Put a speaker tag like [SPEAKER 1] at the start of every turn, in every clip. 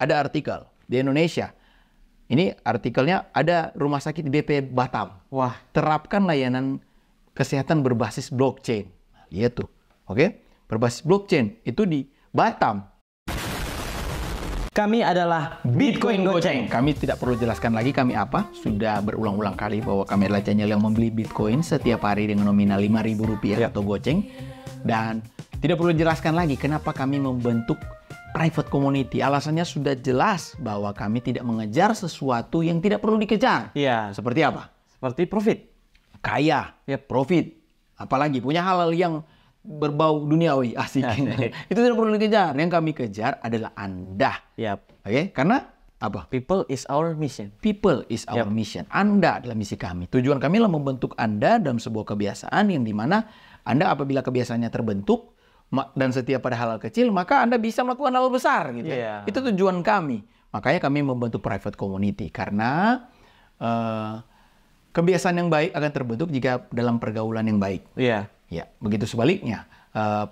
[SPEAKER 1] ada artikel di Indonesia. Ini artikelnya ada rumah sakit BP Batam.
[SPEAKER 2] Wah,
[SPEAKER 1] Terapkan layanan kesehatan berbasis blockchain. Lihat tuh. Oke? Berbasis blockchain itu di Batam.
[SPEAKER 2] kami adalah Bitcoin Goceng.
[SPEAKER 1] Kami tidak perlu jelaskan lagi kami apa. Sudah berulang-ulang kali bahwa kami adalah channel yang membeli Bitcoin setiap hari dengan nominal Rp5.000 atau goceng. Dan tidak perlu jelaskan lagi kenapa kami membentuk private community. Alasannya sudah jelas bahwa kami tidak mengejar sesuatu yang tidak perlu dikejar.
[SPEAKER 2] Iya,
[SPEAKER 1] Seperti apa?
[SPEAKER 2] seperti profit.
[SPEAKER 1] Kaya, profit. Apalagi punya hal-hal yang berbau duniawi, asik. Itu tidak perlu dikejar. Yang kami kejar adalah Anda.
[SPEAKER 2] Yap.
[SPEAKER 1] Oke? Karena apa?
[SPEAKER 2] People is our mission.
[SPEAKER 1] People is our mission. Anda adalah misi kami. Tujuan kami adalah membentuk Anda dalam sebuah kebiasaan yang dimana Anda apabila kebiasaannya terbentuk dan setia pada hal-hal kecil, maka Anda bisa melakukan hal besar. Gitu.
[SPEAKER 2] Yeah.
[SPEAKER 1] Itu tujuan kami. Makanya kami membentuk private community. Karena kebiasaan yang baik akan terbentuk jika dalam pergaulan yang baik.
[SPEAKER 2] Iya.
[SPEAKER 1] Ya, begitu sebaliknya.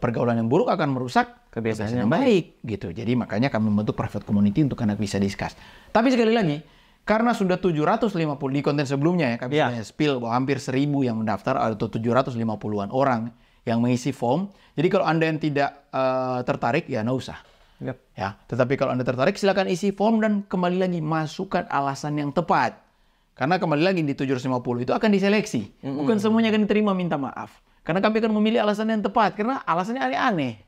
[SPEAKER 1] Pergaulan yang buruk akan merusak kebiasaan yang baik. Gitu. Jadi makanya kami membentuk private community untuk Anda bisa discuss. Tapi sekali lagi, karena sudah 750 di konten sebelumnya ya, kami sudah spill bahwa hampir 1000 yang mendaftar atau 750-an orang yang mengisi form. Jadi kalau Anda yang tidak tertarik, ya nggak usah.
[SPEAKER 2] Yep.
[SPEAKER 1] Ya, tetapi kalau Anda tertarik, silakan isi form dan kembali lagi masukkan alasan yang tepat. Karena kembali lagi di 750 itu akan diseleksi. Bukan semuanya akan diterima minta maaf. Karena kami akan memilih alasan yang tepat. Karena alasannya aneh-aneh.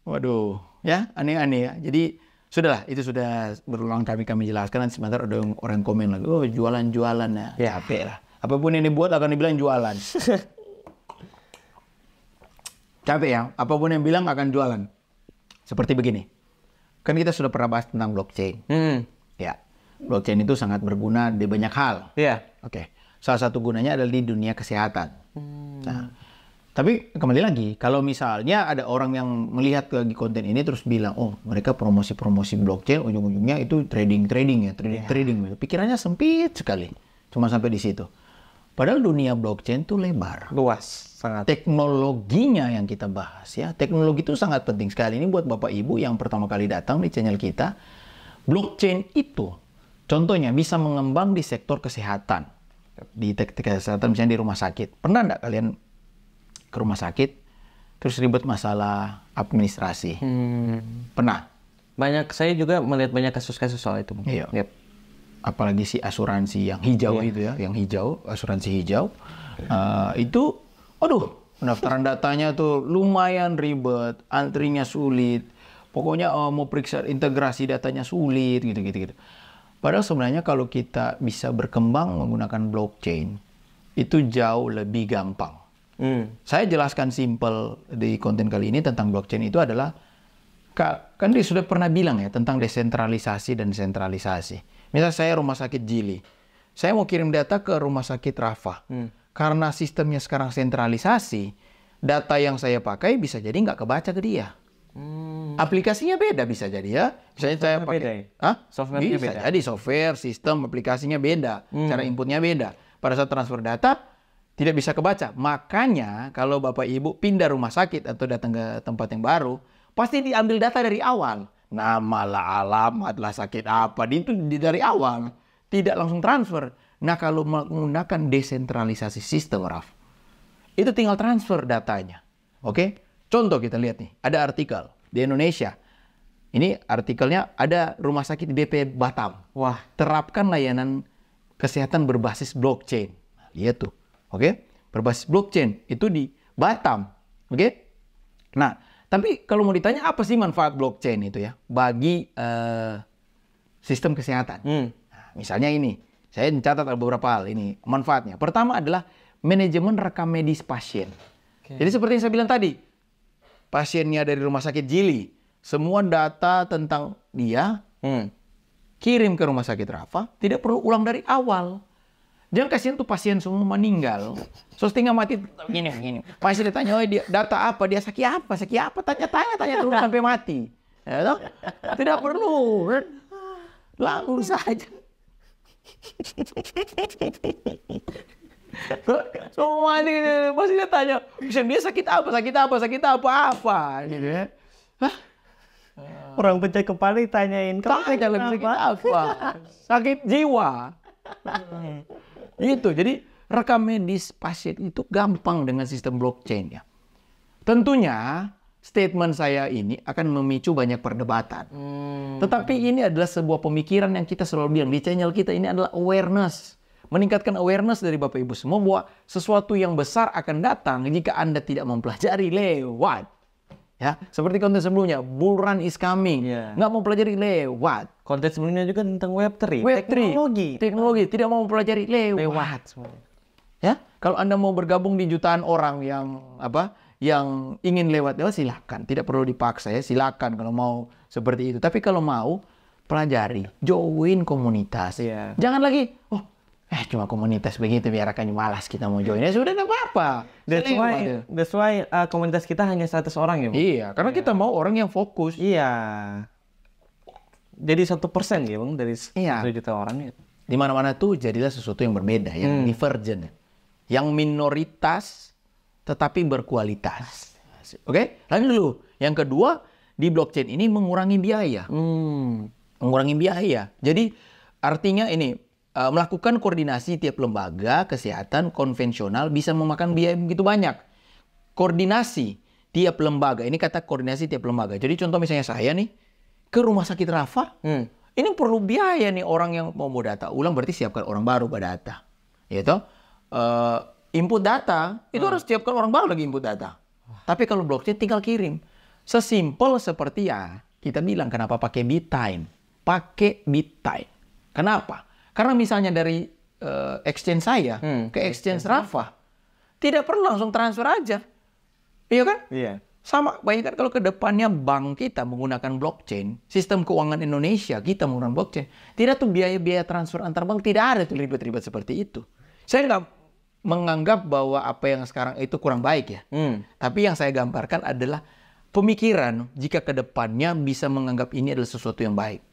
[SPEAKER 1] Waduh, ya aneh-aneh ya. Jadi sudahlah, itu sudah berulang kami jelaskan. Dan sebentar ada orang komen lagi, oh jualan-jualan ya. Capek lah. Apapun yang dibuat akan dibilang jualan. Capek ya, apapun yang bilang akan jualan. Seperti begini. Kan kita sudah pernah bahas tentang blockchain. Ya, blockchain itu sangat berguna di banyak hal.
[SPEAKER 2] Iya.
[SPEAKER 1] Oke. Salah satu gunanya adalah di dunia kesehatan. Nah, tapi kembali lagi, kalau misalnya ada orang yang melihat lagi konten ini terus bilang, oh mereka promosi-promosi blockchain, ujung-ujungnya itu trading ya, trading. Pikirannya sempit sekali, cuma sampai di situ. Padahal dunia blockchain itu lebar.
[SPEAKER 2] Luas, sangat.
[SPEAKER 1] Teknologinya yang kita bahas ya, teknologi itu sangat penting sekali. Ini buat Bapak Ibu yang pertama kali datang di channel kita. Blockchain itu, contohnya bisa mengembang di sektor kesehatan. Di kesehatan misalnya di rumah sakit. Pernah nggak kalian ke rumah sakit terus ribet masalah administrasi? Pernah?
[SPEAKER 2] Saya juga melihat banyak kasus-kasus soal itu.
[SPEAKER 1] Iya. Yep. Apalagi si asuransi yang hijau itu ya, yang hijau, asuransi hijau. Itu, aduh, pendaftaran datanya tuh lumayan ribet, antrinya sulit. Pokoknya mau periksa integrasi datanya sulit, gitu. Padahal sebenarnya kalau kita bisa berkembang menggunakan blockchain, itu jauh lebih gampang. Saya jelaskan simple di konten kali ini tentang blockchain itu adalah, kan dia sudah pernah bilang ya tentang desentralisasi dan sentralisasi. Misal saya rumah sakit Jili, saya mau kirim data ke rumah sakit Rafa. Karena sistemnya sekarang sentralisasi, data yang saya pakai bisa jadi nggak kebaca ke dia. Aplikasinya beda bisa jadi ya. Misalnya saya pakai,
[SPEAKER 2] software-nya
[SPEAKER 1] bisa
[SPEAKER 2] beda.
[SPEAKER 1] jadi software, sistem, aplikasinya beda, cara inputnya beda. Pada saat transfer data tidak bisa kebaca. Makanya kalau Bapak Ibu pindah rumah sakit atau datang ke tempat yang baru, pasti diambil data dari awal. Nama lah, alamat lah, sakit apa, itu dari awal. Tidak langsung transfer. Nah kalau menggunakan desentralisasi sistem, Raf, itu tinggal transfer datanya. Oke? Contoh kita lihat nih, ada artikel di Indonesia. Ini artikelnya ada rumah sakit BP Batam.
[SPEAKER 2] Wah,
[SPEAKER 1] Terapkan layanan kesehatan berbasis blockchain. Lihat tuh, oke? Berbasis blockchain itu di Batam, oke? Nah, tapi kalau mau ditanya apa sih manfaat blockchain itu ya bagi sistem kesehatan? Nah, misalnya ini, saya mencatat beberapa hal ini manfaatnya. Pertama adalah manajemen rekam medis pasien. Jadi seperti yang saya bilang tadi, pasiennya dari rumah sakit Jili, semua data tentang dia kirim ke rumah sakit Rafa, tidak perlu ulang dari awal. Jangan kasihan tuh pasien semua meninggal, terus tinggal mati gini. Pasien ditanya, oh dia data apa, dia sakit apa, tanya terus sampai mati. Ya, toh? Tidak perlu, langsung saja. Semua mati, pasti dia tanya, dia sakit apa, gitu ya.
[SPEAKER 2] Orang pecah kepala ditanyain, kamu
[SPEAKER 1] Tanya lebih sakit apa? Sakit jiwa. Itu. Jadi rekam medis pasien itu gampang dengan sistem blockchain ya. Tentunya statement saya ini akan memicu banyak perdebatan. Tetapi ini adalah sebuah pemikiran yang kita selalu bilang di channel kita, ini adalah awareness. Meningkatkan awareness dari Bapak Ibu semua bahwa sesuatu yang besar akan datang jika Anda tidak mempelajari lewat. Ya, seperti konten sebelumnya, bull run is coming.
[SPEAKER 2] Yeah.
[SPEAKER 1] Nggak mau pelajari lewat.
[SPEAKER 2] Konten sebelumnya juga tentang Web3.
[SPEAKER 1] Web3, teknologi tidak mau mempelajari
[SPEAKER 2] Lewat.
[SPEAKER 1] Ya, kalau Anda mau bergabung di jutaan orang yang yang ingin lewat silakan, tidak perlu dipaksa ya, silakan kalau mau seperti itu. Tapi kalau mau pelajari, join komunitas.
[SPEAKER 2] Iya.
[SPEAKER 1] Jangan lagi, cuma komunitas begitu biar akan malas kita mau join. Ya sudah, tidak apa-apa.
[SPEAKER 2] That's why komunitas kita hanya 100 orang ya, Bang?
[SPEAKER 1] Iya, karena kita mau orang yang fokus.
[SPEAKER 2] Iya. Jadi 1% ya, Bang, dari 1 juta orang ya.
[SPEAKER 1] Di mana-mana tuh jadilah sesuatu yang berbeda, yang divergent, yang minoritas tetapi berkualitas. Oke, lanjut dulu. Yang kedua, di blockchain ini mengurangi biaya. Mengurangi biaya. Jadi artinya ini melakukan koordinasi tiap lembaga kesehatan konvensional bisa memakan biaya begitu banyak. Koordinasi tiap lembaga, ini kata koordinasi tiap lembaga. Jadi contoh misalnya saya nih ke rumah sakit Rafa, ini perlu biaya nih, orang yang mau data ulang berarti siapkan orang baru pada data. Yaitu input data itu harus siapkan orang baru lagi input data. Tapi kalau blockchain tinggal kirim. Sesimpel seperti ya kita bilang kenapa pakai Bittime. Pakai Bittime. Kenapa? Karena misalnya dari exchange saya ke exchange Rafa tidak perlu langsung transfer aja. Iya kan?
[SPEAKER 2] Iya.
[SPEAKER 1] Sama, bayangkan kalau ke depannya bank kita menggunakan blockchain, sistem keuangan Indonesia kita menggunakan blockchain, tidak tuh biaya-biaya transfer antar bank, tidak ada tuh ribet-ribet seperti itu. Saya nggak menganggap bahwa apa yang sekarang itu kurang baik ya. Tapi yang saya gambarkan adalah pemikiran jika ke depannya bisa menganggap ini adalah sesuatu yang baik.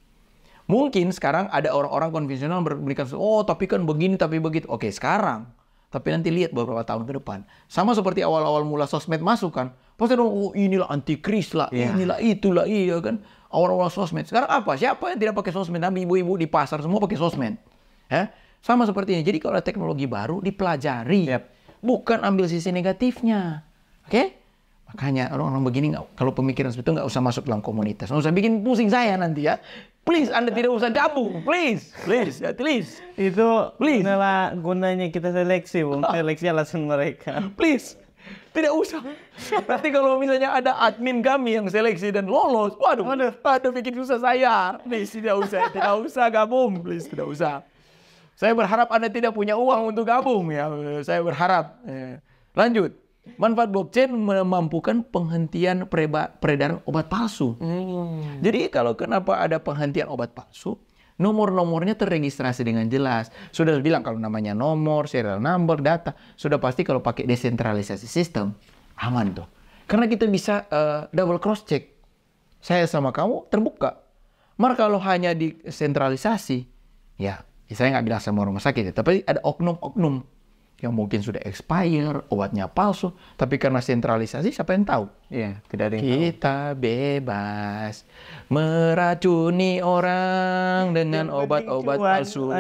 [SPEAKER 1] Mungkin sekarang ada orang-orang konvensional memberikan, tapi kan begini, tapi begitu. Oke, sekarang. Tapi nanti lihat beberapa tahun ke depan. Sama seperti awal-awal mula sosmed masuk kan. Pasti inilah antikris lah, inilah itulah, iya kan. Awal-awal sosmed. Sekarang apa? Siapa yang tidak pakai sosmed? Tapi ibu-ibu di pasar semua pakai sosmed. Ya? Sama seperti ini. Jadi kalau ada teknologi baru dipelajari. Bukan ambil sisi negatifnya. Oke? Makanya orang-orang begini kalau pemikiran seperti itu nggak usah masuk dalam komunitas. Nggak usah bikin pusing saya nanti ya. Please, Anda tidak usah gabung. Please. Ya, please.
[SPEAKER 2] Itu inilah gunanya kita seleksi, Bung. Seleksi alasan mereka.
[SPEAKER 1] Please. Tidak usah. Nanti kalau misalnya ada admin kami yang seleksi dan lolos, waduh, bikin susah saya. Please, tidak usah gabung. Please, tidak usah. Saya berharap Anda tidak punya uang untuk gabung ya. Saya berharap. Lanjut. Manfaat blockchain memampukan penghentian peredaran obat palsu. Jadi kalau kenapa ada penghentian obat palsu, nomor-nomornya terregistrasi dengan jelas. Sudah bilang kalau namanya nomor, serial number, data, sudah pasti kalau pakai desentralisasi sistem, aman tuh. Karena kita bisa double cross check. Saya sama kamu terbuka. Mar kalau hanya disentralisasi, ya saya nggak bilang sama rumah sakit, tapi ada oknum-oknum yang mungkin sudah expire, obatnya palsu, tapi karena sentralisasi siapa yang tahu?
[SPEAKER 2] Iya, tidak ada yang
[SPEAKER 1] Kita bebas meracuni orang dengan obat-obat palsu.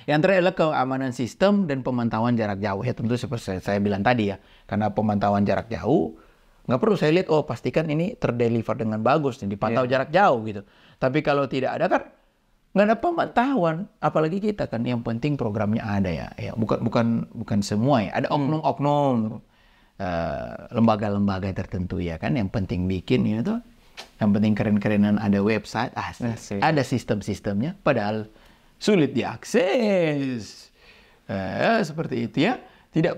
[SPEAKER 1] Yang terakhir adalah keamanan sistem dan pemantauan jarak jauh. Ya tentu seperti saya bilang tadi ya, karena pemantauan jarak jauh nggak perlu saya lihat, pastikan ini terdeliver dengan bagus, dan dipantau jarak jauh gitu. Tapi kalau tidak ada kan nggak ada pemantauan, apalagi kita kan yang penting programnya ada ya. Bukan semua ya, ada oknum-oknum lembaga-lembaga tertentu ya kan, yang penting bikin itu, yang penting keren-kerenan ada website, ada sistem-sistemnya, padahal sulit diakses. Seperti itu ya, tidak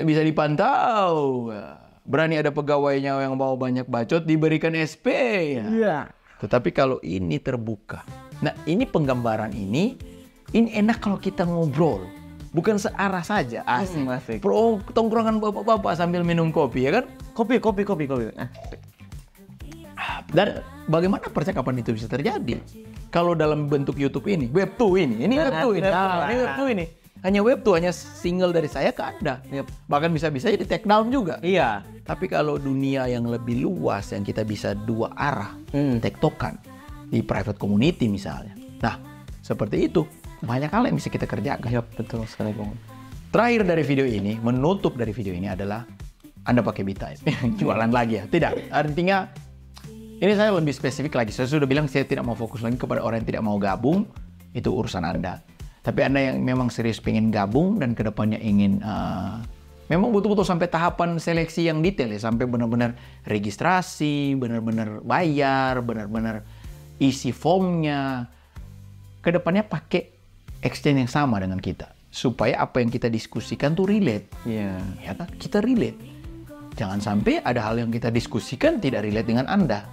[SPEAKER 1] bisa dipantau. Berani ada pegawainya yang mau banyak bacot diberikan SP ya.
[SPEAKER 2] Iya.
[SPEAKER 1] Tetapi kalau ini terbuka. Nah, ini penggambaran ini enak kalau kita ngobrol. Bukan searah saja. Asik. Tongkrongan bapak-bapak sambil minum kopi, ya kan?
[SPEAKER 2] Kopi.
[SPEAKER 1] Dan bagaimana percakapan itu bisa terjadi? Kalau dalam bentuk YouTube ini, Web2 ini. Ini Web2 ini. Ini Web2 ini. hanya web tuh, hanya single dari saya ke Anda. Bahkan bisa-bisa jadi take down juga.
[SPEAKER 2] Iya.
[SPEAKER 1] Tapi kalau dunia yang lebih luas, yang kita bisa dua arah, tektokan di private community misalnya. Nah, seperti itu. Banyak hal yang bisa kita kerjakan.
[SPEAKER 2] Iya, betul sekali, Bung.
[SPEAKER 1] Terakhir dari video ini, menutup dari video ini adalah Anda pakai B-Type. Jualan lagi ya? Tidak. Artinya, ini saya lebih spesifik lagi. Saya sudah bilang saya tidak mau fokus lagi kepada orang yang tidak mau gabung. Itu urusan Anda. Tapi Anda yang memang serius pengen gabung dan kedepannya ingin memang betul-betul sampai tahapan seleksi yang detail ya, sampai benar-benar registrasi, benar-benar bayar, benar-benar isi formnya. Kedepannya pakai exchange yang sama dengan kita, supaya apa yang kita diskusikan tuh relate.
[SPEAKER 2] Iya.
[SPEAKER 1] Ya kan? Kita relate. Jangan sampai ada hal yang kita diskusikan tidak relate dengan Anda.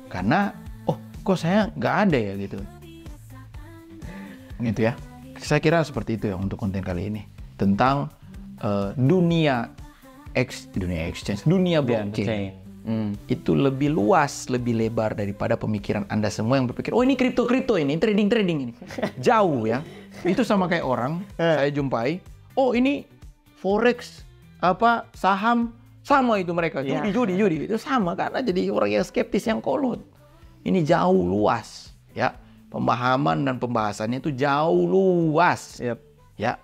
[SPEAKER 1] Karena, oh kok saya nggak ada ya gitu. Gitu ya. Saya kira seperti itu ya untuk konten kali ini. Tentang dunia exchange, dunia blockchain. Itu lebih luas, lebih lebar daripada pemikiran Anda semua yang berpikir, oh ini kripto ini, trading ini. Jauh ya. Itu sama kayak orang, saya jumpai, oh ini forex, saham, sama itu mereka, judi, itu sama karena jadi orang yang skeptis, yang kolot. Ini jauh luas, ya. Pemahaman dan pembahasannya itu jauh luas. Ya.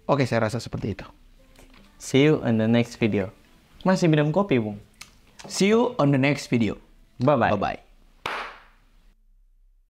[SPEAKER 1] Oke, saya rasa seperti itu.
[SPEAKER 2] See you in the next video. Masih minum kopi, Bung?
[SPEAKER 1] See you on the next video.
[SPEAKER 2] Bye-bye.
[SPEAKER 1] Bye-bye.